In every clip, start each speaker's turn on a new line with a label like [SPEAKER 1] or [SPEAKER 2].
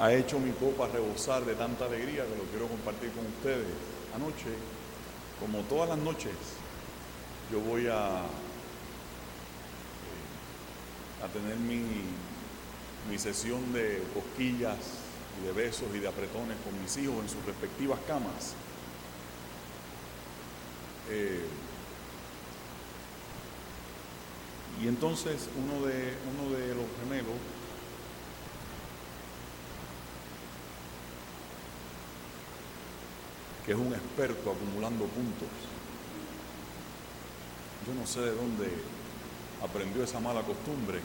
[SPEAKER 1] ha hecho mi copa rebosar de tanta alegría que lo quiero compartir con ustedes. Anoche, como todas las noches, yo voy a tener mi sesión de cosquillas y de besos y de apretones con mis hijos en sus respectivas camas. Y entonces uno de los gemelos que es un experto acumulando puntos. Yo no sé de dónde aprendió esa mala costumbre.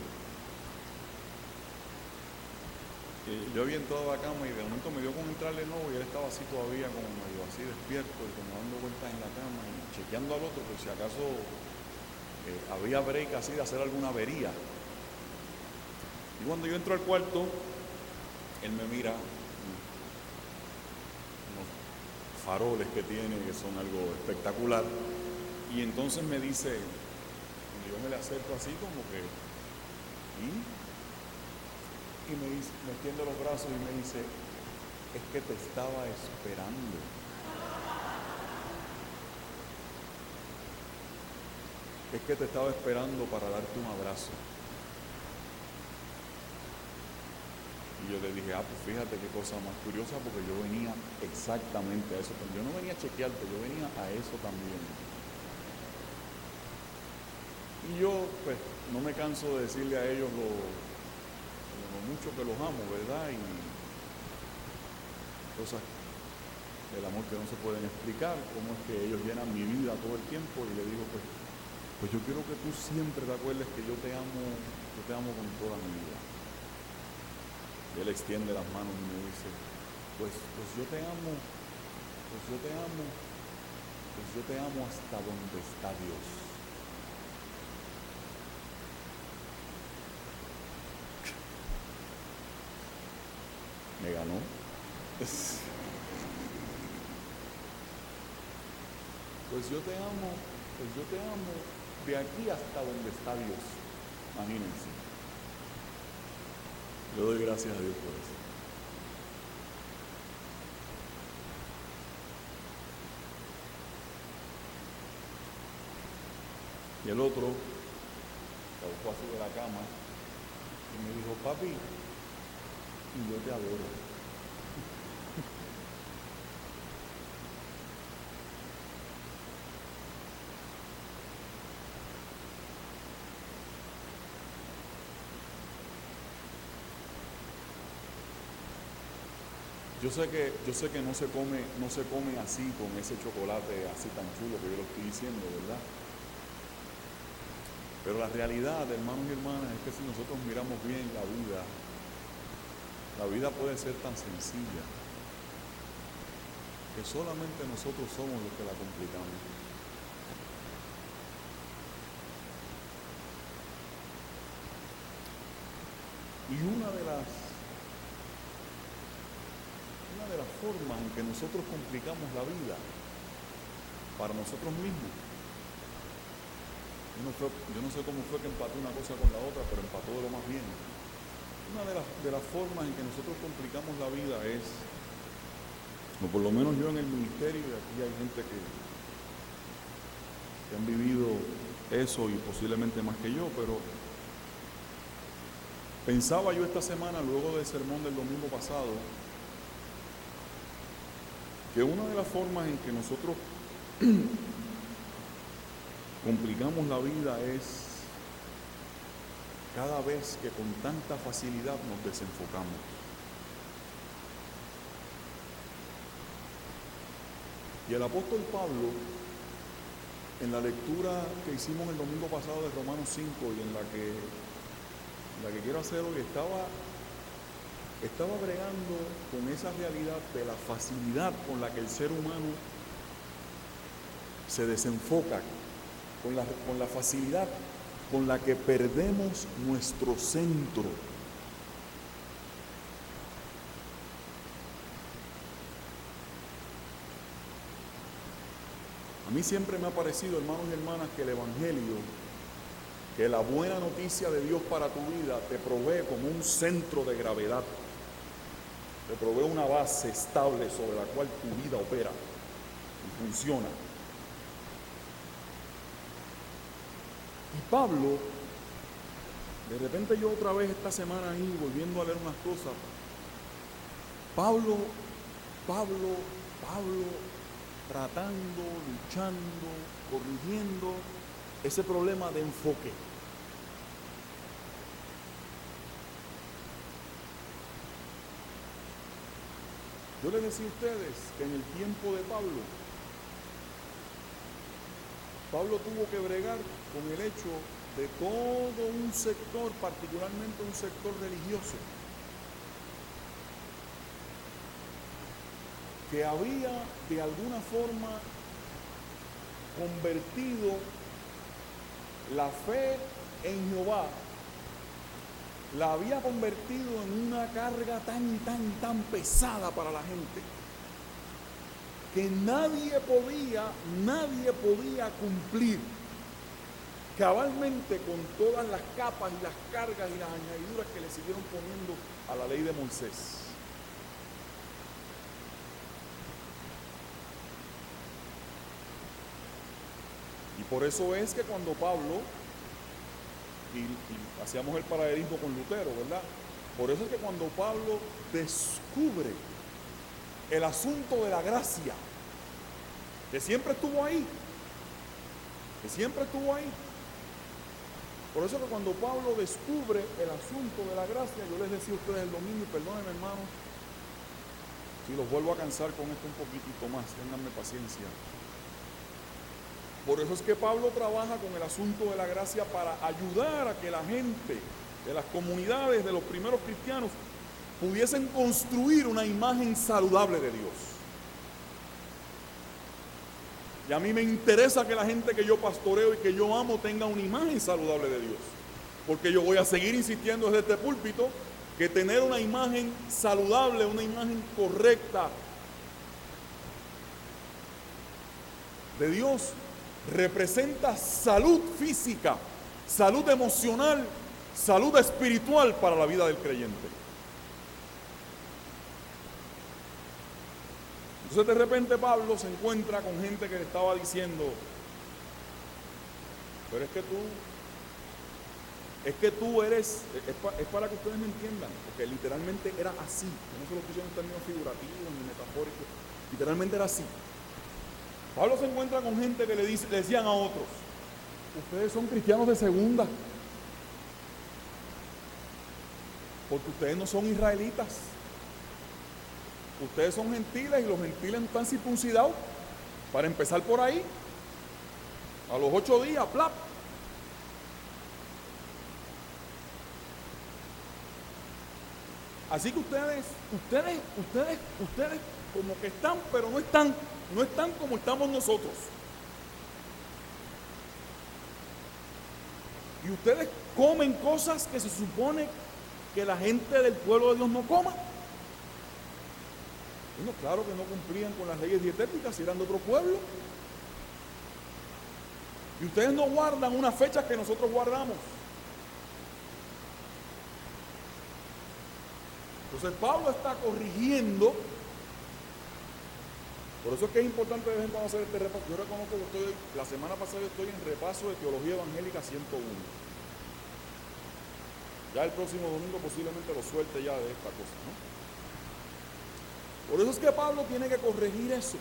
[SPEAKER 1] Yo había entrado a la cama y de momento me dio con entrarle nuevo y él estaba así todavía como medio así despierto y como dando vueltas en la cama y chequeando al otro por si acaso había break así de hacer alguna avería. Y cuando yo entro al cuarto, él me mira, faroles que tiene, que son algo espectacular, y entonces me dice, yo me le acerco así como que, y me extiende los brazos y me dice, es que te estaba esperando. Es que te estaba esperando para darte un abrazo. Y yo le dije, pues fíjate qué cosa más curiosa, porque yo venía exactamente a eso. Yo no venía a chequearte, yo venía a eso también. Y yo, pues, no me canso de decirle a ellos lo mucho que los amo, ¿verdad? Y cosas del amor que no se pueden explicar, cómo es que ellos llenan mi vida todo el tiempo. Y le digo, pues yo quiero que tú siempre te acuerdes que yo te amo con toda mi vida. Y él extiende las manos y me dice, pues yo te amo, pues yo te amo, pues yo te amo hasta donde está Dios. Me ganó. Pues yo te amo de aquí hasta donde está Dios. Imagínense. Yo doy gracias a Dios por eso. Y el otro se buscó así de la cama y me dijo, papi, y yo te adoro. Yo sé que no se come así con ese chocolate así tan chulo que yo lo estoy diciendo, ¿verdad? Pero la realidad, hermanos y hermanas, es que si nosotros miramos bien la vida puede ser tan sencilla que solamente nosotros somos los que la complicamos. Y una de las formas en que nosotros complicamos la vida para nosotros mismos, yo no sé cómo fue que empató una cosa con la otra, pero empató de lo más bien. Una de las formas en que nosotros complicamos la vida es, o por lo menos yo en el ministerio, y aquí hay gente que han vivido eso y posiblemente más que yo, pero pensaba yo esta semana, luego del sermón del domingo pasado, que una de las formas en que nosotros complicamos la vida es cada vez que con tanta facilidad nos desenfocamos. Y el apóstol Pablo, en la lectura que hicimos el domingo pasado de Romanos 5 y en la que quiero hacer hoy, estaba bregando con esa realidad de la facilidad con la que el ser humano se desenfoca, con la facilidad con la que perdemos nuestro centro. A mí siempre me ha parecido, hermanos y hermanas, que el Evangelio, que la buena noticia de Dios para tu vida te provee como un centro de gravedad. te provee una base estable sobre la cual tu vida opera y funciona. Y Pablo, de repente yo otra vez esta semana ahí, volviendo a leer unas cosas, Pablo, tratando, luchando, corrigiendo ese problema de enfoque. Yo les decía a ustedes que en el tiempo de Pablo tuvo que bregar con el hecho de todo un sector, particularmente un sector religioso, que había de alguna forma convertido la fe en Jehová, la había convertido en una carga tan pesada para la gente, que nadie podía cumplir cabalmente con todas las capas y las cargas y las añadiduras que le siguieron poniendo a la ley de Moisés. Y por eso es que cuando Pablo, y hacíamos el paralelismo con Lutero, ¿verdad? Por eso es que cuando Pablo descubre el asunto de la gracia, que siempre estuvo ahí, por eso que cuando Pablo descubre el asunto de la gracia, yo les decía a ustedes el domingo, y perdónenme hermanos, si los vuelvo a cansar con esto un poquitito más, ténganme paciencia. Por eso es que Pablo trabaja con el asunto de la gracia para ayudar a que la gente de las comunidades, de los primeros cristianos, pudiesen construir una imagen saludable de Dios. Y a mí me interesa que la gente que yo pastoreo y que yo amo tenga una imagen saludable de Dios. Porque yo voy a seguir insistiendo desde este púlpito que tener una imagen saludable, una imagen correcta de Dios, representa salud física, salud emocional, salud espiritual para la vida del creyente. Entonces de repente Pablo se encuentra con gente que le estaba diciendo, pero es que tú eres, es para que ustedes me entiendan, porque literalmente era así, yo no se lo puse en términos figurativos ni metafóricos, literalmente era así. Pablo se encuentra con gente que le decían a otros, ustedes son cristianos de segunda, porque ustedes no son israelitas, ustedes son gentiles y los gentiles no están circuncidados. Para empezar por ahí, a los 8 días, plap. Así que ustedes como que están, pero no están como estamos nosotros. Y ustedes comen cosas que se supone que la gente del pueblo de Dios no coma. Bueno, claro que no cumplían con las leyes dietéticas si eran de otro pueblo. Y ustedes no guardan unas fechas que nosotros guardamos. Entonces Pablo está corrigiendo. Por eso es que es importante de vez en cuando hacer este repaso. Yo reconozco que la semana pasada estoy en repaso de Teología Evangélica 101. Ya el próximo domingo posiblemente lo suelte ya de esta cosa, ¿no? Por eso es que Pablo tiene que corregir eso.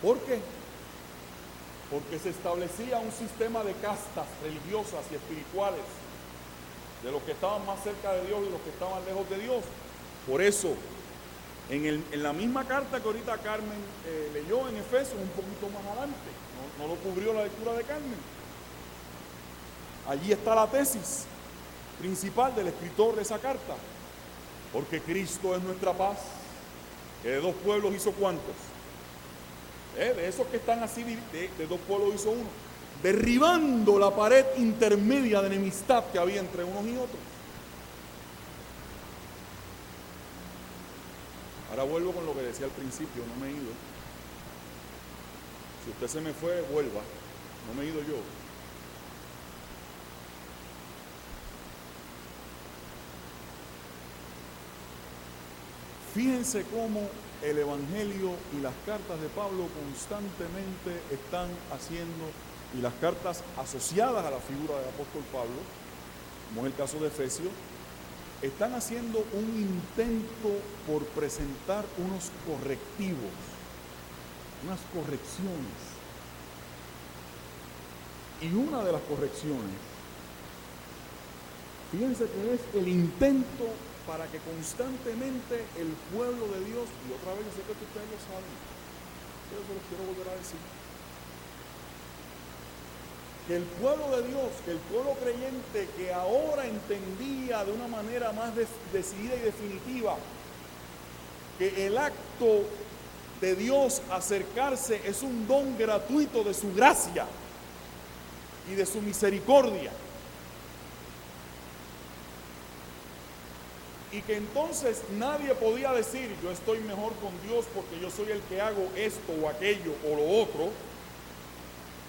[SPEAKER 1] ¿Por qué? Porque se establecía un sistema de castas religiosas y espirituales de los que estaban más cerca de Dios y los que estaban lejos de Dios. Por eso, en la misma carta que ahorita Carmen leyó en Efesios, un poquito más adelante, no lo cubrió la lectura de Carmen, allí está la tesis principal del escritor de esa carta. Porque Cristo es nuestra paz, que de dos pueblos hizo ¿cuántos? De esos que están así, de dos pueblos hizo uno, derribando la pared intermedia de enemistad que había entre unos y otros. Ahora vuelvo con lo que decía al principio, no me he ido. Si usted se me fue, vuelva, no me he ido yo. Fíjense cómo el Evangelio y las cartas de Pablo constantemente están haciendo, y las cartas asociadas a la figura del apóstol Pablo, como es el caso de Efesios, están haciendo un intento por presentar unos correctivos, unas correcciones. Y una de las correcciones, fíjense que es el intento para que constantemente el pueblo de Dios, y otra vez yo sé que ustedes lo saben, pero se los quiero volver a decir, que el pueblo de Dios, que el pueblo creyente que ahora entendía de una manera más decidida y definitiva que el acto de Dios acercarse es un don gratuito de su gracia y de su misericordia, y que entonces nadie podía decir yo estoy mejor con Dios porque yo soy el que hago esto o aquello o lo otro,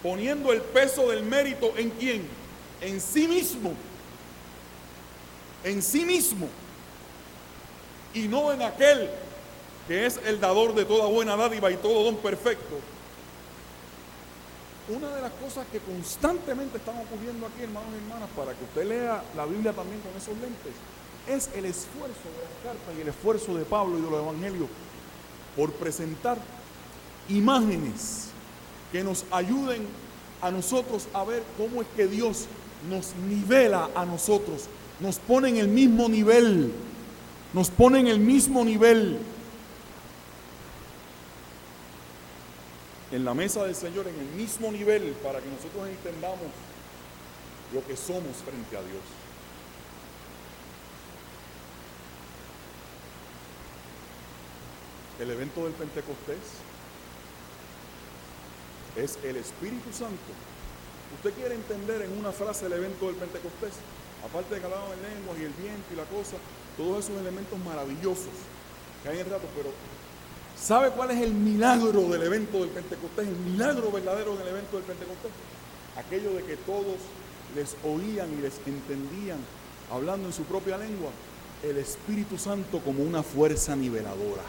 [SPEAKER 1] poniendo el peso del mérito ¿en quién? En sí mismo. En sí mismo. Y no en aquel que es el dador de toda buena dádiva y todo don perfecto. Una de las cosas que constantemente están ocurriendo aquí, hermanos y hermanas, para que usted lea la Biblia también con esos lentes, es el esfuerzo de las cartas y el esfuerzo de Pablo y de los evangelios por presentar imágenes que nos ayuden a nosotros a ver cómo es que Dios nos nivela a nosotros, nos pone en el mismo nivel, nos pone en el mismo nivel en la mesa del Señor, en el mismo nivel, para que nosotros entendamos lo que somos frente a Dios. El evento del Pentecostés es el Espíritu Santo. Usted quiere entender en una frase el evento del Pentecostés, aparte de que hablaban en lenguas y el viento y la cosa, todos esos elementos maravillosos que hay en el rato, pero ¿sabe cuál es el milagro del evento del Pentecostés? El milagro verdadero del evento del Pentecostés. Aquello de que todos les oían y les entendían hablando en su propia lengua, el Espíritu Santo como una fuerza niveladora,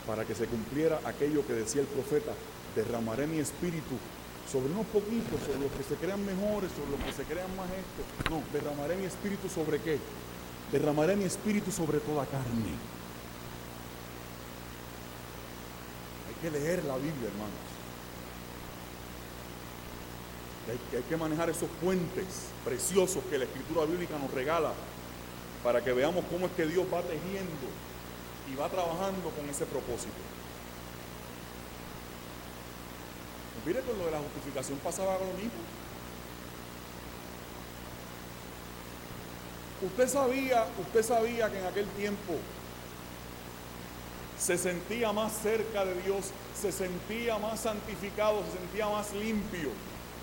[SPEAKER 1] para que se cumpliera aquello que decía el profeta: derramaré mi espíritu sobre unos poquitos, sobre los que se crean mejores, sobre los que se crean más esto. No, derramaré mi espíritu sobre ¿qué? Derramaré mi espíritu sobre toda carne. Hay que leer la Biblia, hermanos. Hay que manejar esos puentes preciosos que la Escritura bíblica nos regala, para que veamos cómo es que Dios va tejiendo y va trabajando con ese propósito. Mire, con lo de la justificación pasaba lo mismo. Usted sabía que en aquel tiempo se sentía más cerca de Dios, se sentía más santificado, se sentía más limpio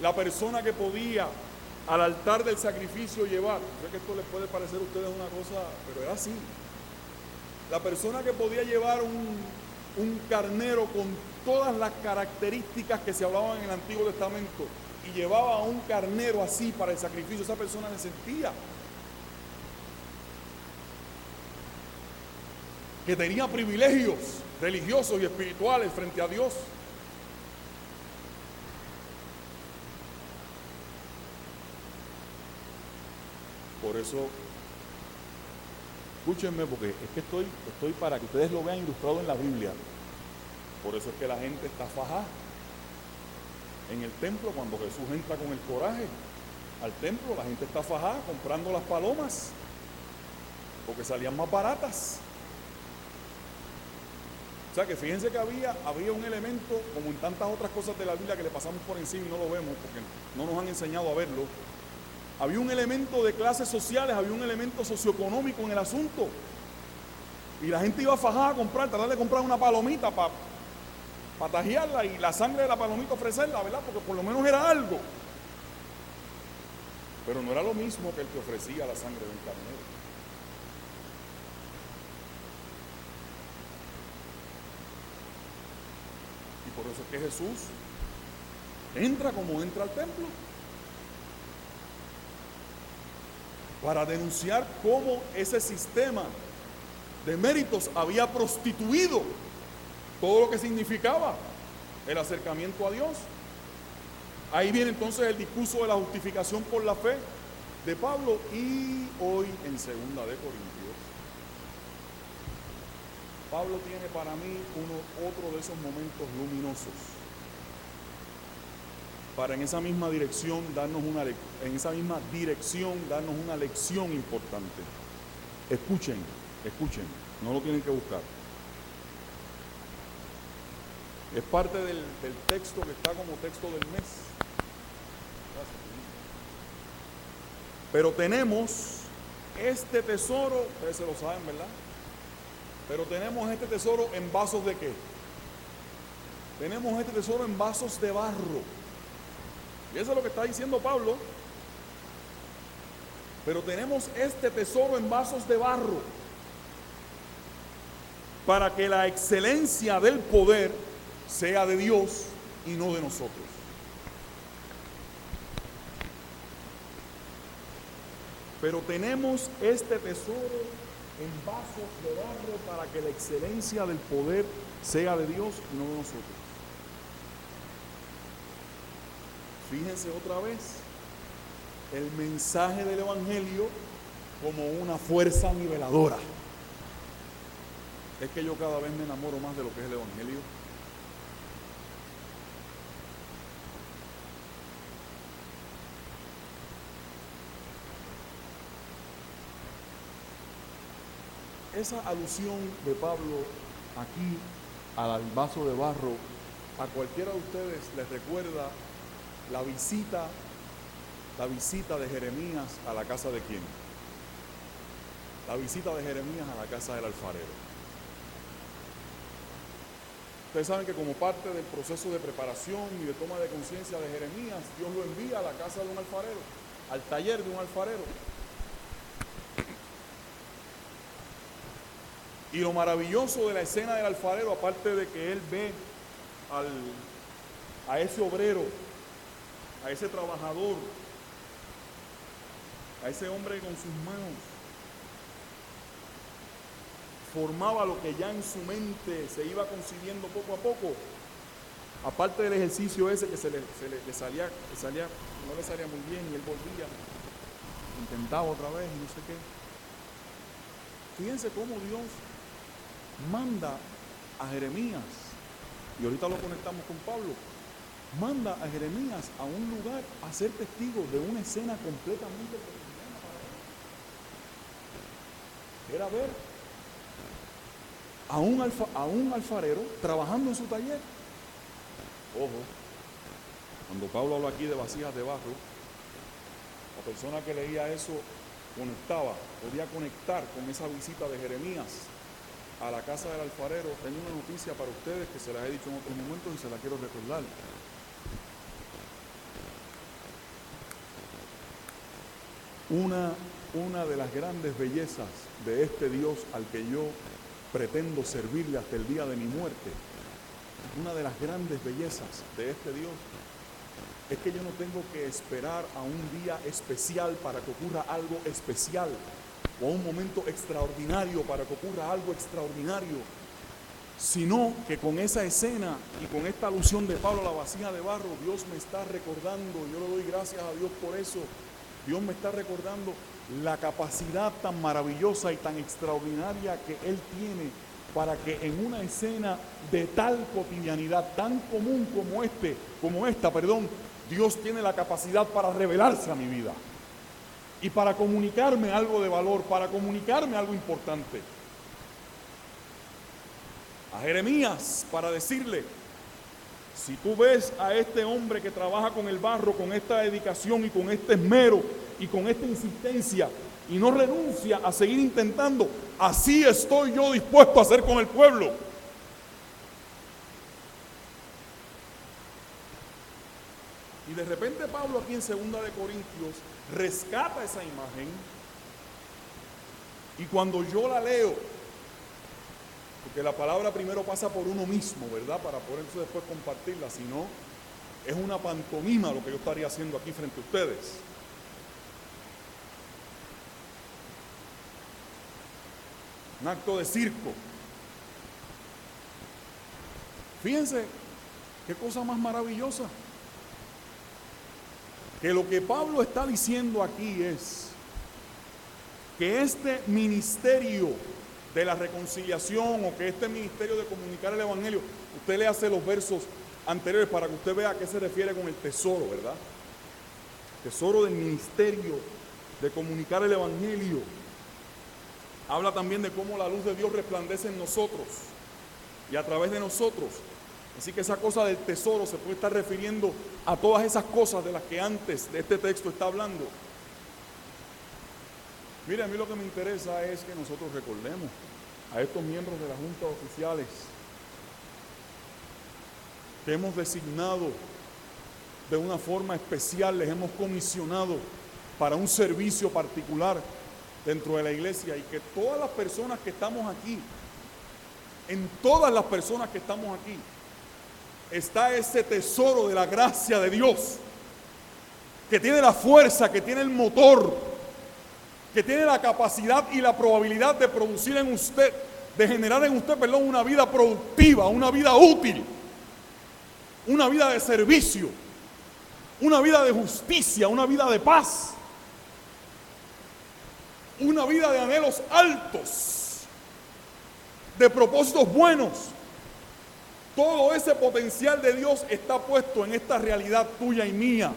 [SPEAKER 1] la persona que podía al altar del sacrificio llevar. Sé que esto les puede parecer a ustedes una cosa, pero era así. La persona que podía llevar un carnero con todas las características que se hablaban en el Antiguo Testamento y llevaba a un carnero así para el sacrificio, esa persona se sentía que tenía privilegios religiosos y espirituales frente a Dios. Por eso, escúchenme, porque es que estoy para que ustedes lo vean ilustrado en la Biblia. Por eso es que la gente está fajada en el templo. Cuando Jesús entra con el coraje al templo, la gente está fajada comprando las palomas, porque salían más baratas. O sea que fíjense que había un elemento, como en tantas otras cosas de la Biblia que le pasamos por encima y no lo vemos porque no nos han enseñado a verlo. Había un elemento de clases sociales, había un elemento socioeconómico en el asunto. Y la gente iba fajada a comprar, tratar de comprar una palomita para tajearla y la sangre de la palomita ofrecerla, ¿verdad? Porque por lo menos era algo. Pero no era lo mismo que el que ofrecía la sangre de un carnero. Y por eso es que Jesús entra como entra al templo. para denunciar cómo ese sistema de méritos había prostituido todo lo que significaba el acercamiento a Dios. Ahí viene entonces el discurso de la justificación por la fe de Pablo, y hoy en 2 Corintios, Pablo tiene para mí otro de esos momentos luminosos para en esa misma dirección darnos una lección importante. Escuchen, no lo tienen que buscar. Es parte del texto que está como texto del mes. Pero tenemos este tesoro, ustedes se lo saben, ¿verdad? Pero tenemos este tesoro en vasos ¿de qué? Tenemos este tesoro en vasos de barro. Y eso es lo que está diciendo Pablo. Pero tenemos este tesoro en vasos de barro para que la excelencia del poder sea de Dios y no de nosotros. Pero tenemos este tesoro en vasos de barro para que la excelencia del poder sea de Dios y no de nosotros. Fíjense otra vez, el mensaje del Evangelio como una fuerza niveladora. Es que yo cada vez me enamoro más de lo que es el Evangelio. Esa alusión de Pablo aquí al vaso de barro, a cualquiera de ustedes les recuerda la visita de Jeremías a la casa de quién. La visita de Jeremías a la casa del alfarero. Ustedes saben que como parte del proceso de preparación y de toma de conciencia de Jeremías, Dios lo envía a la casa de un alfarero, al taller de un alfarero. Y lo maravilloso de la escena del alfarero, aparte de que él ve a ese obrero, a ese trabajador, a ese hombre con sus manos, formaba lo que ya en su mente se iba consiguiendo poco a poco, aparte del ejercicio ese que le salía, no le salía muy bien y él volvía, intentaba otra vez y no sé qué. Fíjense cómo Dios manda a Jeremías, y ahorita lo conectamos con Pablo, manda a Jeremías a un lugar a ser testigo de una escena completamente cotidiana para él. Era ver a un alfarero trabajando en su taller. Ojo, cuando Pablo habla aquí de vasijas de barro, la persona que leía eso podía conectar con esa visita de Jeremías a la casa del alfarero. Tengo una noticia para ustedes que se las he dicho en otros momentos y se la quiero recordar. Una de las grandes bellezas de este Dios al que yo pretendo servirle hasta el día de mi muerte, una de las grandes bellezas de este Dios es que yo no tengo que esperar a un día especial para que ocurra algo especial, o a un momento extraordinario para que ocurra algo extraordinario, sino que con esa escena y con esta alusión de Pablo a la vasija de barro, Dios me está recordando, yo le doy gracias a Dios por eso, Dios me está recordando la capacidad tan maravillosa y tan extraordinaria que Él tiene para que en una escena de tal cotidianidad, tan común como esta, Dios tiene la capacidad para revelarse a mi vida y para comunicarme algo de valor, para comunicarme algo importante. A Jeremías, para decirle: si tú ves a este hombre que trabaja con el barro, con esta dedicación y con este esmero y con esta insistencia, y no renuncia a seguir intentando, así estoy yo dispuesto a hacer con el pueblo. Y de repente Pablo aquí en 2 Corintios rescata esa imagen, y cuando yo la leo, porque la palabra primero pasa por uno mismo, ¿verdad? Para poder después compartirla, si no, es una pantomima lo que yo estaría haciendo aquí frente a ustedes. un acto de circo. Fíjense qué cosa más maravillosa. Que lo que Pablo está diciendo aquí es que este ministerio de la reconciliación o que este ministerio de comunicar el evangelio, usted le hace los versos anteriores para que usted vea a qué se refiere con el tesoro, ¿verdad? Tesoro del ministerio de comunicar el evangelio. Habla también de cómo la luz de Dios resplandece en nosotros y a través de nosotros. Así que esa cosa del tesoro se puede estar refiriendo a todas esas cosas de las que antes de este texto está hablando. Mire, a mí lo que me interesa es que nosotros recordemos a estos miembros de la Junta de Oficiales que hemos designado de una forma especial, les hemos comisionado para un servicio particular dentro de la iglesia, y que todas las personas que estamos aquí, en todas las personas que estamos aquí, está ese tesoro de la gracia de Dios, que tiene la fuerza, que tiene el motor, que tiene la capacidad y la probabilidad de producir en usted, de generar en usted, una vida productiva, una vida útil, una vida de servicio, una vida de justicia, una vida de paz, una vida de anhelos altos, de propósitos buenos. Todo ese potencial de Dios está puesto en esta realidad tuya y mía,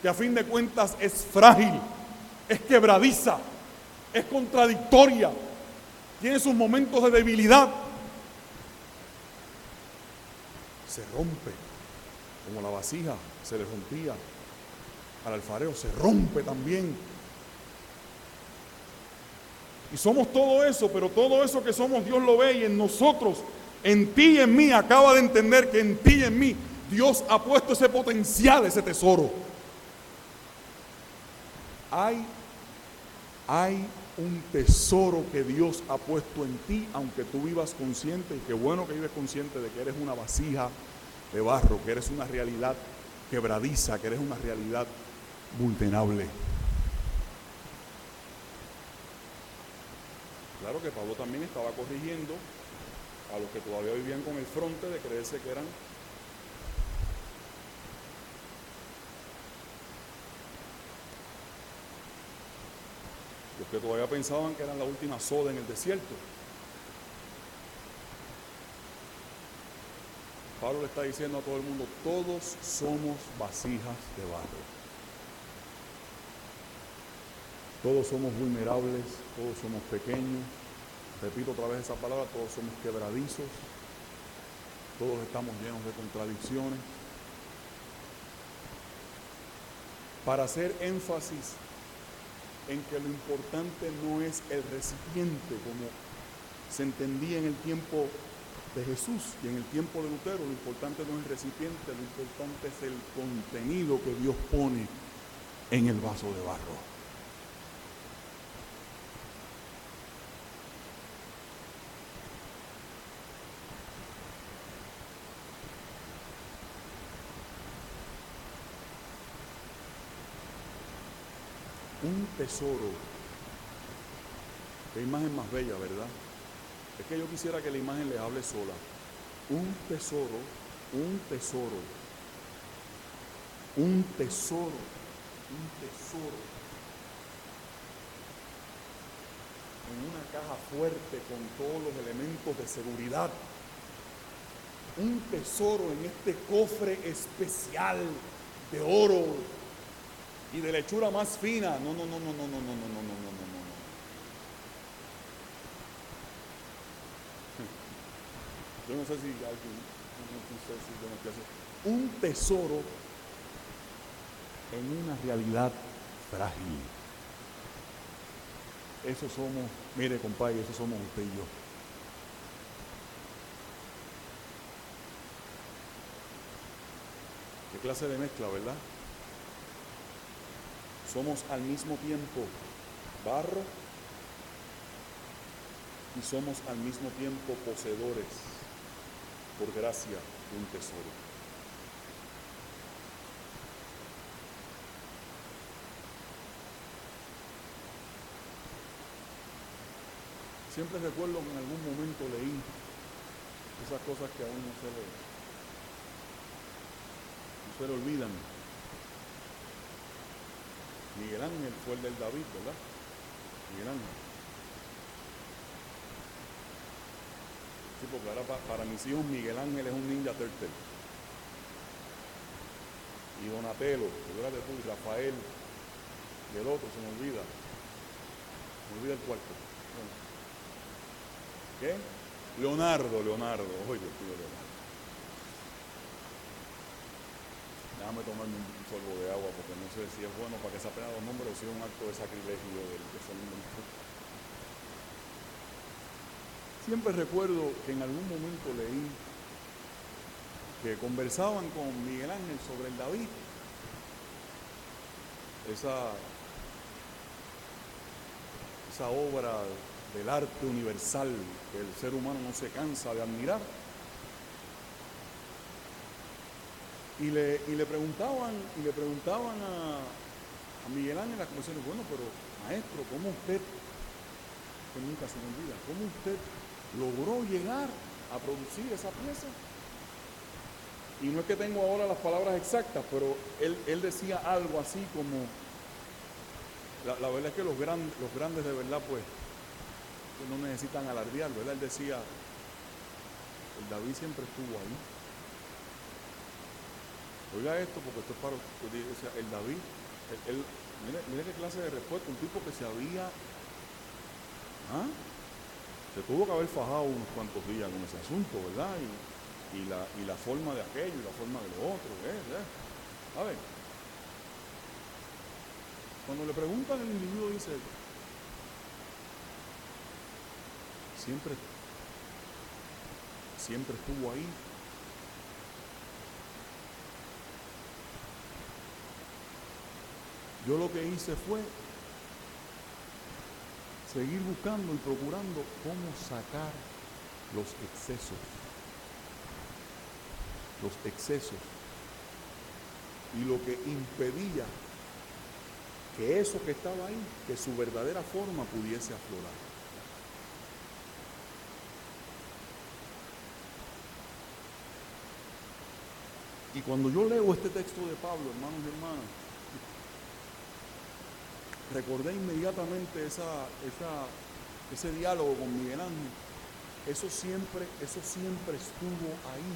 [SPEAKER 1] que a fin de cuentas es frágil, es quebradiza, es contradictoria, tiene sus momentos de debilidad. Se rompe, como la vasija se le rompía al alfarero, se rompe también. Y somos todo eso, pero todo eso que somos Dios lo ve, y en nosotros, en ti y en mí, acaba de entender que en ti y en mí Dios ha puesto ese potencial, ese tesoro. Hay un tesoro que Dios ha puesto en ti, aunque tú vivas consciente, y qué bueno que vives consciente de que eres una vasija de barro, que eres una realidad quebradiza, que eres una realidad vulnerable. Claro que Pablo también estaba corrigiendo a los que todavía vivían con el fronte de creerse que eran los que todavía pensaban que eran la última soda en el desierto. Pablo le está diciendo a todo el mundo: todos somos vasijas de barro, todos somos vulnerables, todos somos pequeños. Repito otra vez esa palabra: todos somos quebradizos, todos estamos llenos de contradicciones. Para hacer énfasis en que lo importante no es el recipiente, como se entendía en el tiempo de Jesús y en el tiempo de Lutero. Lo importante no es el recipiente, lo importante es el contenido que Dios pone en el vaso de barro. Un tesoro. Qué imagen más bella, ¿verdad? Es que yo quisiera que la imagen les hable sola. Un tesoro, un tesoro, un tesoro, un tesoro. En una caja fuerte con todos los elementos de seguridad. Un tesoro en este cofre especial de oro y de la hechura más fina. No. Yo no sé si alguien, no sé si yo no quiero hacer. Un tesoro en una realidad frágil. Eso somos, mire compadre, eso somos usted y yo. Qué clase de mezcla, ¿verdad? Somos al mismo tiempo barro y somos al mismo tiempo poseedores, por gracia, de un tesoro. Siempre recuerdo que en algún momento leí esas cosas que aún no se le olvidan. Miguel Ángel fue el del David, ¿verdad? Miguel Ángel. Sí, porque ahora para mis hijos Miguel Ángel es un ninja turtle. Y Donatello, figúrate tú, y Rafael, y el otro, se me olvida el cuarto. Bueno. ¿Qué? Leonardo, oye, tío Leonardo. Déjame tomarme un sorbo de agua porque no sé si es bueno para que se aprendan los nombres o si es un acto de sacrilegio del que se inventó. Siempre recuerdo que en algún momento leí que conversaban con Miguel Ángel sobre el David, esa obra del arte universal que el ser humano no se cansa de admirar. Y le preguntaban a Miguel Ángel en las conversaciones, bueno, pero maestro, ¿cómo usted, que nunca se me olvida, cómo usted logró llegar a producir esa pieza? Y no es que tengo ahora las palabras exactas, pero él decía algo así como, la verdad es que los grandes de verdad, pues, no necesitan alardear, ¿verdad? Él decía, el David siempre estuvo ahí. Oiga esto, porque esto es para, o sea, el David, mire qué clase de respuesta, un tipo que se tuvo que haber fajado unos cuantos días con ese asunto, ¿verdad? Y la forma de aquello, y la forma de lo otro, A ver, cuando le preguntan al individuo dice, siempre estuvo ahí. Yo lo que hice fue seguir buscando y procurando cómo sacar los excesos y lo que impedía que eso que estaba ahí, que su verdadera forma pudiese aflorar. Y cuando yo leo este texto de Pablo, hermanos y hermanas, recordé inmediatamente ese diálogo con Miguel Ángel. Eso siempre estuvo ahí.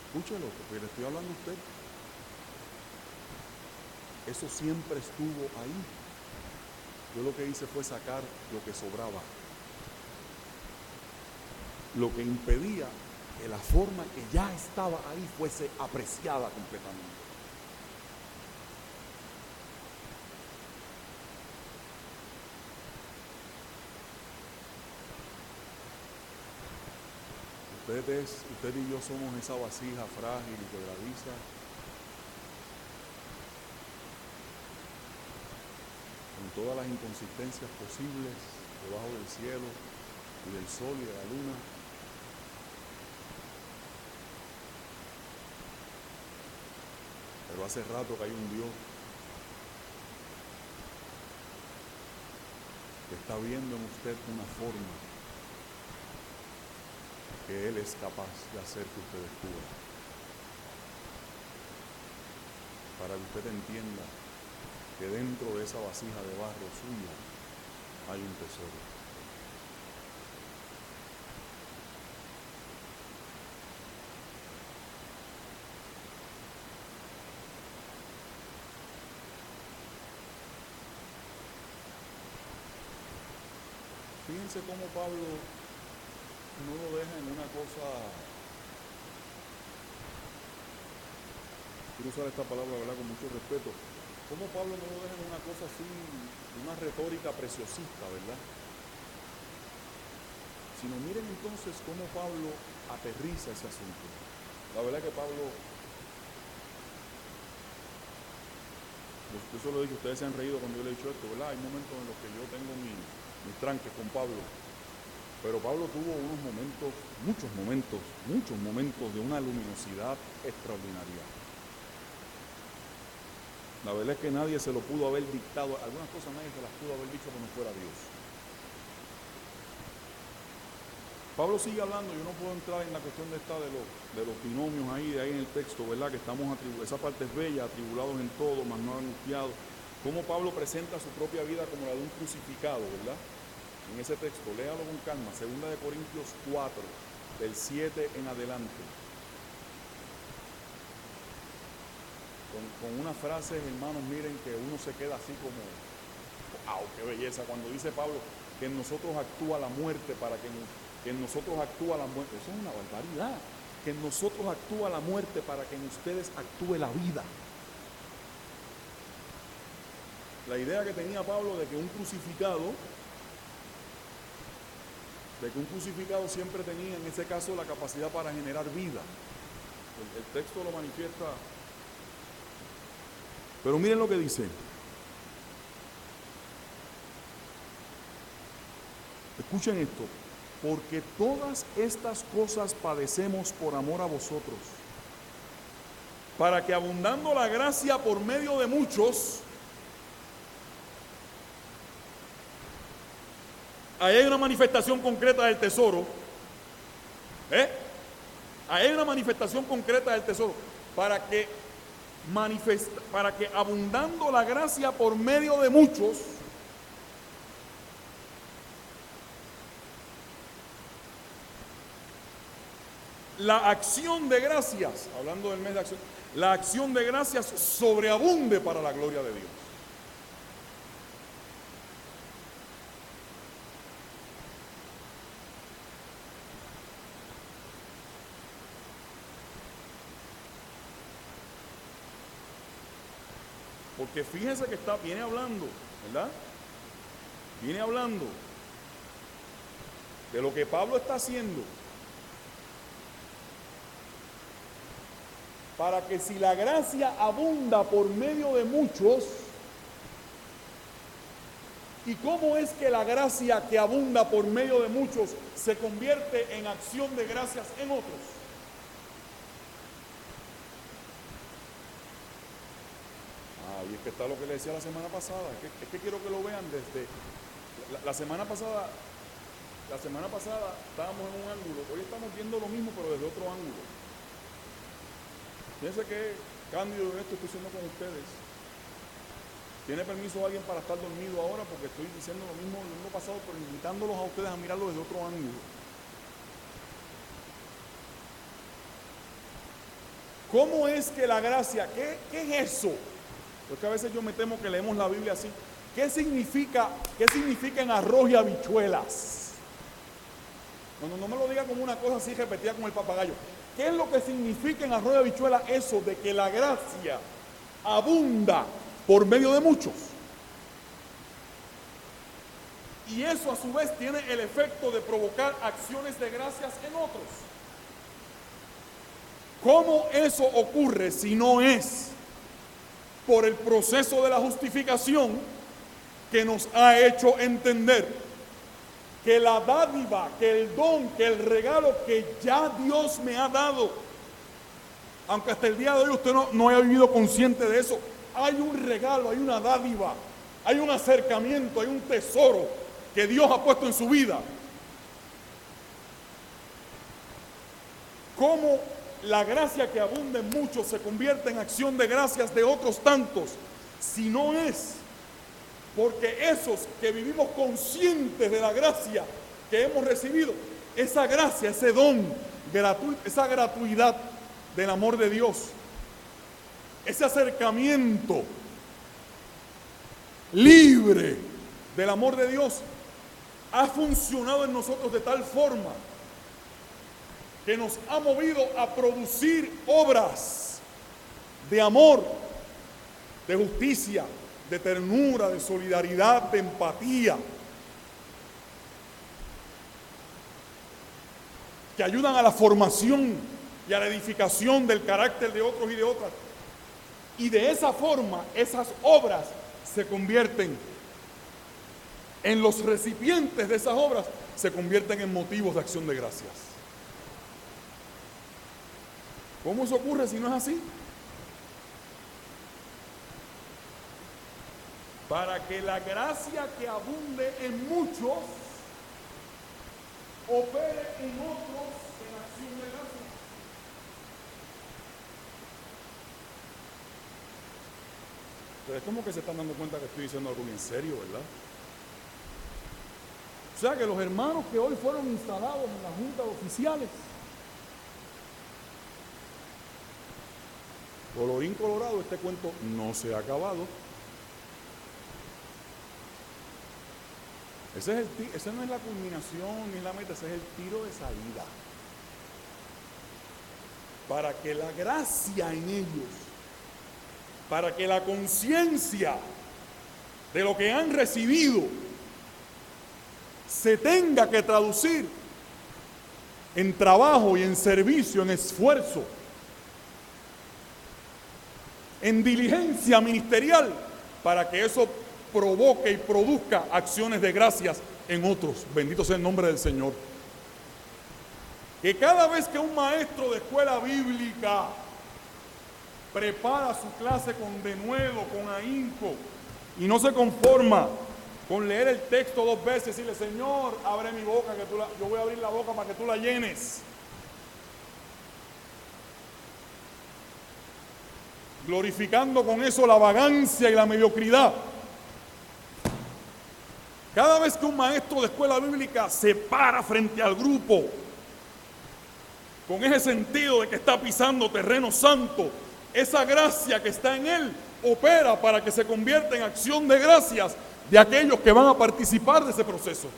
[SPEAKER 1] Escúchelo, porque le estoy hablando a usted. Eso siempre estuvo ahí. Yo lo que hice fue sacar lo que sobraba. Lo que impedía que la forma que ya estaba ahí fuese apreciada completamente. Usted y yo somos esa vasija frágil y quebradiza, con todas las inconsistencias posibles debajo del cielo y del sol y de la luna. Pero hace rato que hay un Dios que está viendo en usted una forma que Él es capaz de hacer que usted descubra, para que usted entienda que dentro de esa vasija de barro suya hay un tesoro. Fíjense cómo Pablo no lo deja en una cosa, quiero usar esta palabra, ¿verdad?, con mucho respeto. Cómo Pablo no lo deja en una cosa así, una retórica preciosista, ¿verdad? Sino miren entonces cómo Pablo aterriza ese asunto. La verdad que Pablo, yo se lo he dicho, ustedes se han reído cuando yo le he dicho esto, ¿verdad? Hay momentos en los que yo tengo mis tranques con Pablo. Pero Pablo tuvo muchos momentos de una luminosidad extraordinaria. La verdad es que nadie se lo pudo haber dictado. Algunas cosas nadie se las pudo haber dicho que no fuera Dios. Pablo sigue hablando. Yo no puedo entrar en la cuestión de los binomios ahí en el texto, ¿verdad? Que estamos atribulados. Esa parte es bella, atribulados en todo, mas no angustiados. Cómo Pablo presenta su propia vida como la de un crucificado, ¿verdad? En ese texto, léalo con calma. 2 Corintios 4, del 7 en adelante. Con unas frases, hermanos, miren que uno se queda así como, ¡wow! ¡Qué belleza! Cuando dice Pablo que en nosotros actúa la muerte que en nosotros actúa la muerte. Eso es una barbaridad. Que en nosotros actúa la muerte para que en ustedes actúe la vida. La idea que tenía Pablo de que un crucificado siempre tenía en ese caso la capacidad para generar vida. El texto lo manifiesta. Pero miren lo que dice. Escuchen esto. Porque todas estas cosas padecemos por amor a vosotros, para que abundando la gracia por medio de muchos, ahí hay una manifestación concreta del tesoro. Ahí hay una manifestación concreta del tesoro. Para que abundando la gracia por medio de muchos, la acción de gracias, hablando del mes de acción, la acción de gracias sobreabunde para la gloria de Dios. Porque fíjense que viene hablando, ¿verdad? Viene hablando de lo que Pablo está haciendo para que si la gracia abunda por medio de muchos, ¿y cómo es que la gracia que abunda por medio de muchos se convierte en acción de gracias en otros? Y es que está lo que le decía la semana pasada, es que quiero que lo vean desde la semana pasada. La semana pasada estábamos en un ángulo, hoy estamos viendo lo mismo pero desde otro ángulo. Fíjense que cambio de esto estoy haciendo con ustedes. ¿Tiene permiso alguien para estar dormido ahora? Porque estoy diciendo lo mismo pasado, pero invitándolos a ustedes a mirarlo desde otro ángulo. ¿Cómo es que la gracia, qué es eso? Porque a veces yo me temo que leemos la Biblia así. ¿Qué significa en arroz y habichuelas? No me lo diga como una cosa así repetida como el papagayo. ¿Qué es lo que significa en arroz y habichuelas eso de que la gracia abunda por medio de muchos? Y eso a su vez tiene el efecto de provocar acciones de gracias en otros. ¿Cómo eso ocurre si no es por el proceso de la justificación que nos ha hecho entender que la dádiva, que el don, que el regalo que ya Dios me ha dado, aunque hasta el día de hoy usted no haya vivido consciente de eso, hay un regalo, hay una dádiva, hay un acercamiento, hay un tesoro que Dios ha puesto en su vida? ¿Cómo la gracia que abunda en muchos se convierte en acción de gracias de otros tantos? Si no es porque esos que vivimos conscientes de la gracia que hemos recibido, esa gracia, ese don gratuito, esa gratuidad del amor de Dios, ese acercamiento libre del amor de Dios, ha funcionado en nosotros de tal forma que nos ha movido a producir obras de amor, de justicia, de ternura, de solidaridad, de empatía, que ayudan a la formación y a la edificación del carácter de otros y de otras. Y de esa forma, esas obras se convierten en los recipientes de esas obras, se convierten en motivos de acción de gracias. ¿Cómo eso ocurre si no es así? para que la gracia que abunde en muchos opere en otros en acción de gracia. Ustedes como que se están dando cuenta que estoy diciendo algo bien serio, ¿verdad? O sea que los hermanos que hoy fueron instalados en la junta de oficiales, colorín colorado, este cuento no se ha acabado. Ese no es la culminación ni la meta, ese es el tiro de salida. Para que la gracia en ellos, para que la conciencia de lo que han recibido se tenga que traducir en trabajo y en servicio, en esfuerzo, en diligencia ministerial, para que eso provoque y produzca acciones de gracias en otros. Bendito sea el nombre del Señor. Que cada vez que un maestro de escuela bíblica prepara su clase con denuedo, con ahínco, y no se conforma con leer el texto 2 veces y decirle: Señor, abre mi boca, yo voy a abrir la boca para que tú la llenes. Glorificando con eso la vagancia y la mediocridad. Cada vez que un maestro de escuela bíblica se para frente al grupo con ese sentido de que está pisando terreno santo, esa gracia que está en él opera para que se convierta en acción de gracias de aquellos que van a participar de ese proceso.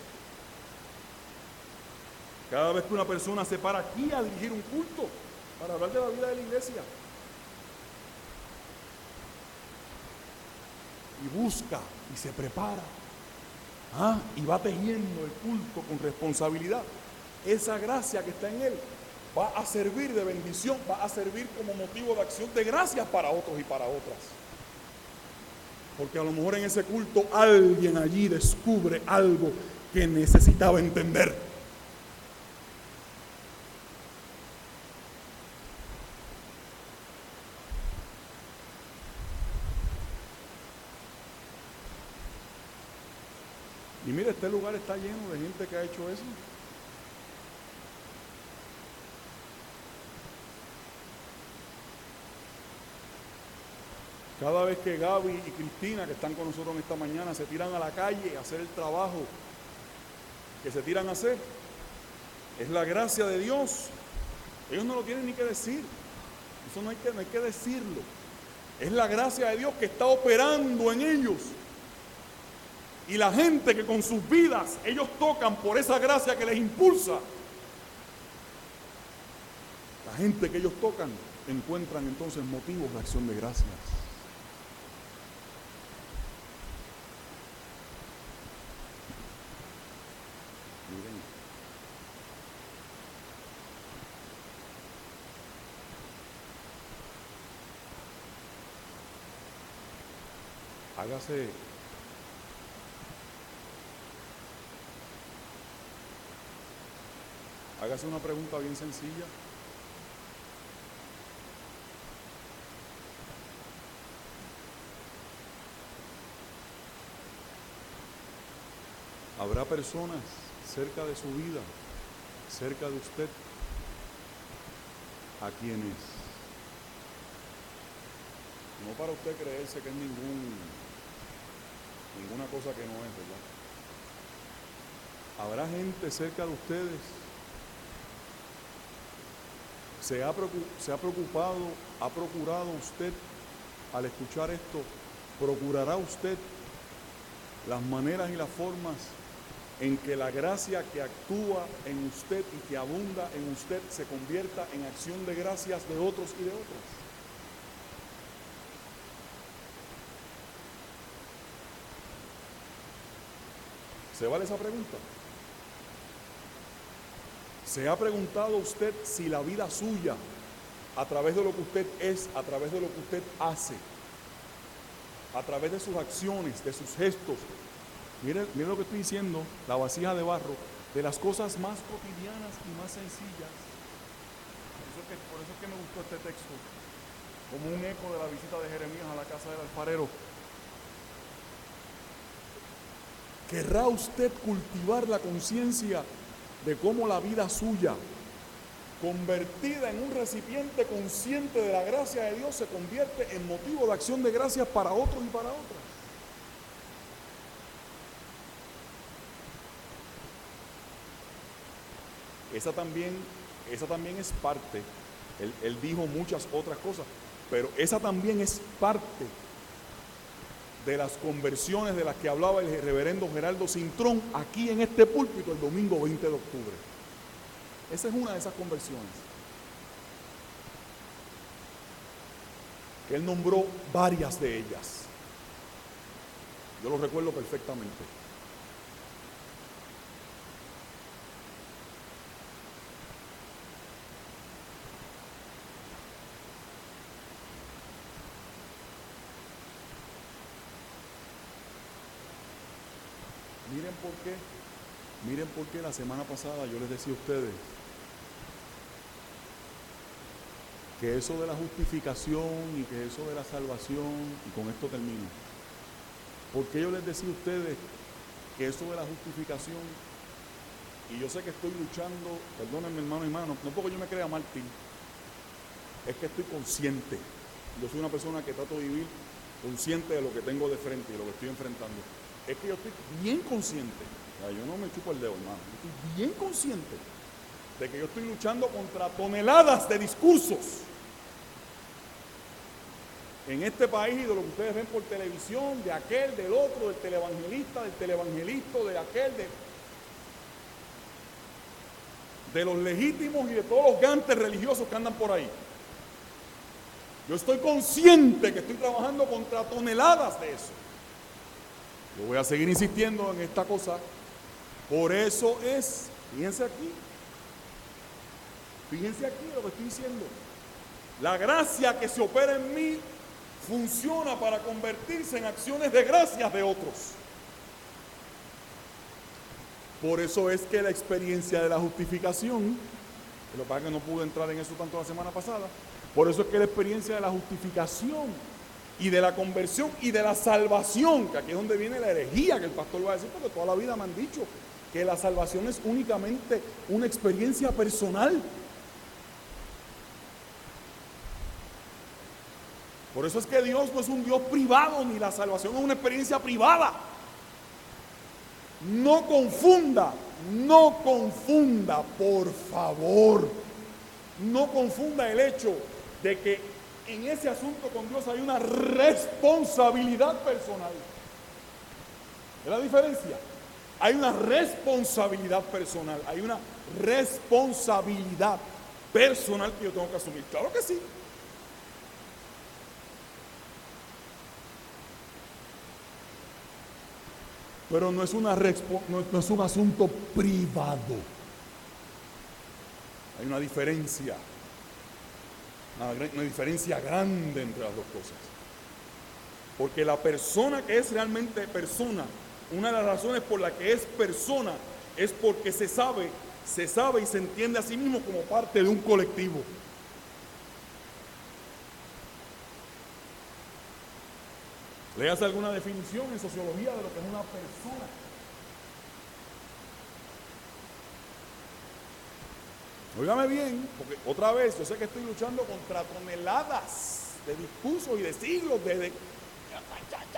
[SPEAKER 1] Cada vez que una persona se para aquí a dirigir un culto para hablar de la vida de la iglesia y busca y se prepara, y va tejiendo el culto con responsabilidad, esa gracia que está en él va a servir de bendición, va a servir como motivo de acción de gracias para otros y para otras. Porque a lo mejor en ese culto alguien allí descubre algo que necesitaba entender. Y mire, este lugar está lleno de gente que ha hecho eso. Cada vez que Gaby y Cristina, que están con nosotros esta mañana, se tiran a la calle a hacer el trabajo que se tiran a hacer, es la gracia de Dios. Ellos no lo tienen ni que decir. Eso no hay que decirlo. Es la gracia de Dios que está operando en ellos. Y la gente que con sus vidas ellos tocan por esa gracia que les impulsa, la gente que ellos tocan encuentran entonces motivos de acción de gracias. Miren. Hágase una pregunta bien sencilla. ¿Habrá personas cerca de su vida, cerca de usted, a quienes, no para usted creerse que es ninguna cosa que no es, ¿verdad? ¿Habrá gente cerca de ustedes? ¿Se ha preocupado, ha procurado usted, al escuchar esto, procurará usted las maneras y las formas en que la gracia que actúa en usted y que abunda en usted se convierta en acción de gracias de otros y de otras? ¿Se vale esa pregunta? ¿Se ha preguntado usted si la vida suya, a través de lo que usted es, a través de lo que usted hace, a través de sus acciones, de sus gestos, mire lo que estoy diciendo, la vasija de barro, de las cosas más cotidianas y más sencillas? Por eso es que me gustó este texto, como un eco de la visita de Jeremías a la casa del alfarero. ¿Querrá usted cultivar la conciencia de cómo la vida suya, convertida en un recipiente consciente de la gracia de Dios, se convierte en motivo de acción de gracias para otros y para otras? Esa también es parte. Él dijo muchas otras cosas, pero esa también es parte de las conversiones de las que hablaba el reverendo Geraldo Cintrón aquí en este púlpito el domingo 20 de octubre. Esa es una de esas conversiones. Que él nombró varias de ellas. Yo lo recuerdo perfectamente. Miren por qué la semana pasada yo les decía a ustedes que eso de la justificación y que eso de la salvación, y con esto termino, ¿por qué yo les decía a ustedes que eso de la justificación, y yo sé que estoy luchando, perdónenme hermano, no porque yo me crea mártir, es que estoy consciente, yo soy una persona que trato de vivir consciente de lo que tengo de frente y de lo que estoy enfrentando. Es que yo estoy bien consciente, o sea, yo no me chupo el dedo, hermano, yo estoy bien consciente de que yo estoy luchando contra toneladas de discursos en este país y de lo que ustedes ven por televisión, de aquel, del otro, del televangelista, del televangelista, de aquel, de los legítimos y de todos los gantes religiosos que andan por ahí. Yo estoy consciente que estoy trabajando contra toneladas de eso. Yo voy a seguir insistiendo en esta cosa. Por eso es, fíjense aquí lo que estoy diciendo. La gracia que se opera en mí funciona para convertirse en acciones de gracias de otros. Por eso es que la experiencia de la justificación, que lo que pasa es que no pude entrar en eso tanto la semana pasada, por eso es que la experiencia de la justificación y de la conversión y de la salvación, que aquí es donde viene la herejía que el pastor va a decir, porque toda la vida me han dicho que la salvación es únicamente una experiencia personal. Por eso es que Dios no es un Dios privado, ni la salvación es una experiencia privada. No confunda, por favor, no confunda el hecho de que en ese asunto con Dios hay una responsabilidad personal. ¿Es la diferencia? Hay una responsabilidad personal, hay una responsabilidad personal que yo tengo que asumir. Claro que sí. Pero no es un asunto privado. Hay una diferencia grande entre las dos cosas. Porque la persona que es realmente persona, una de las razones por la que es persona es porque se sabe y se entiende a sí mismo como parte de un colectivo. Léase alguna definición en sociología de lo que es una persona. Óigame bien, porque otra vez, yo sé que estoy luchando contra toneladas de discursos y de siglos de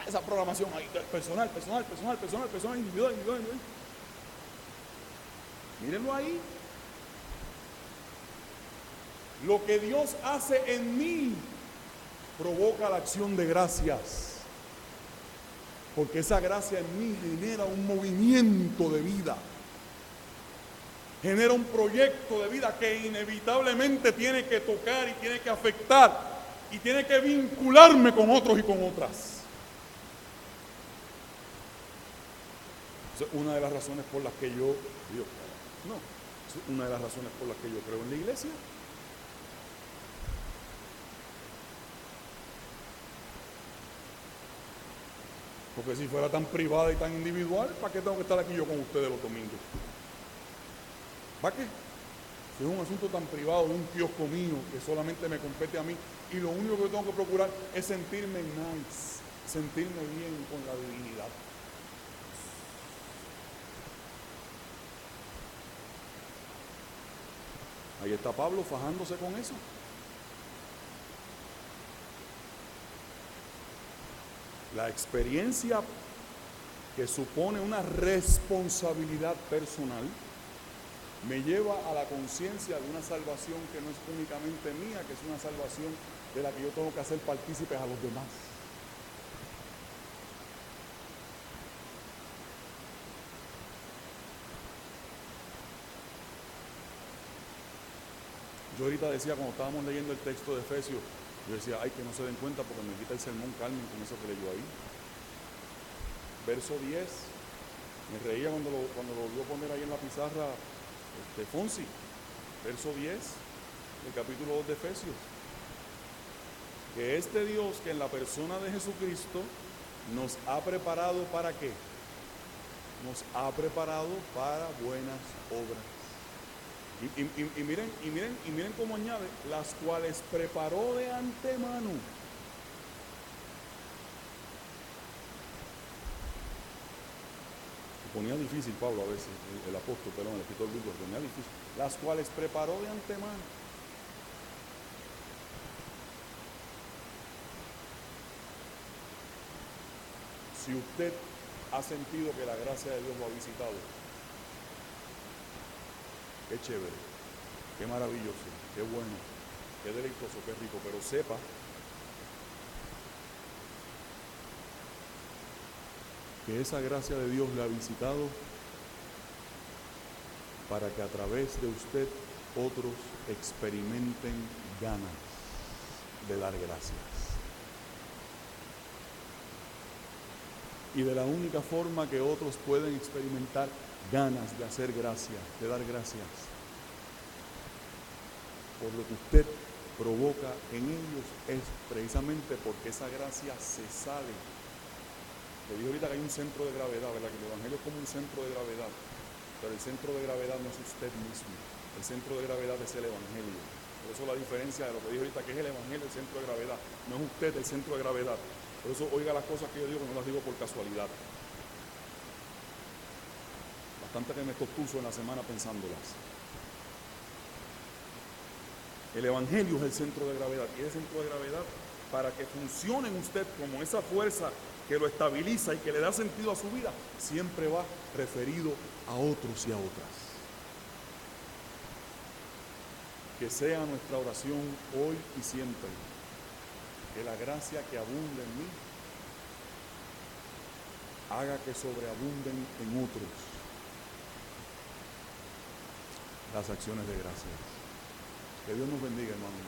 [SPEAKER 1] esa programación ahí, personal, individual. Mírenlo ahí. Lo que Dios hace en mí provoca la acción de gracias. Porque esa gracia en mí genera un movimiento de vida. Genera un proyecto de vida que inevitablemente tiene que tocar y tiene que afectar y tiene que vincularme con otros y con otras. Esa es una de las razones por las que yo creo en la iglesia. Porque si fuera tan privada y tan individual, ¿para qué tengo que estar aquí yo con ustedes los domingos? ¿Para qué? Si es un asunto tan privado de un kiosco mío que solamente me compete a mí y lo único que tengo que procurar es sentirme nice, sentirme bien con la divinidad. Ahí está Pablo fajándose con eso. La experiencia que supone una responsabilidad personal me lleva a la conciencia de una salvación que no es únicamente mía, que es una salvación de la que yo tengo que hacer partícipes a los demás. Yo ahorita decía, cuando estábamos leyendo el texto de Efesios, yo decía, ay, que no se den cuenta porque me quita el sermón Carmen con eso que leyó ahí. Verso 10, me reía cuando lo volvió a poner ahí en la pizarra Fonsi. Verso 10 del capítulo 2 de Efesios. Que este Dios, que en la persona de Jesucristo nos ha preparado ¿para qué? Nos ha preparado para buenas obras. Y miren cómo añade, las cuales preparó de antemano. Se ponía difícil Pablo a veces, el apóstol, el escritor bíblico, se ponía difícil. Las cuales preparó de antemano. Si usted ha sentido que la gracia de Dios lo ha visitado, qué chévere, qué maravilloso, qué bueno, qué deleitoso, qué rico, pero sepa que esa gracia de Dios le ha visitado para que a través de usted otros experimenten ganas de dar gracias. Y de la única forma que otros pueden experimentar ganas de hacer gracias, de dar gracias, por lo que usted provoca en ellos, es precisamente porque esa gracia se sale. Le digo ahorita que hay un centro de gravedad, ¿verdad? Que el Evangelio es como un centro de gravedad, pero el centro de gravedad no es usted mismo, el centro de gravedad es el Evangelio. Por eso la diferencia de lo que digo ahorita, que es el Evangelio, el centro de gravedad, no es usted el centro de gravedad. Por eso oiga las cosas que yo digo, que no las digo por casualidad. Bastante que me tostuzo en la semana pensándolas. El Evangelio es el centro de gravedad, y el centro de gravedad, para que funcione en usted como esa fuerza que lo estabiliza y que le da sentido a su vida, siempre va referido a otros y a otras. Que sea nuestra oración hoy y siempre, que la gracia que abunda en mí haga que sobreabunden en otros las acciones de gracias. Que Dios nos bendiga, hermanos.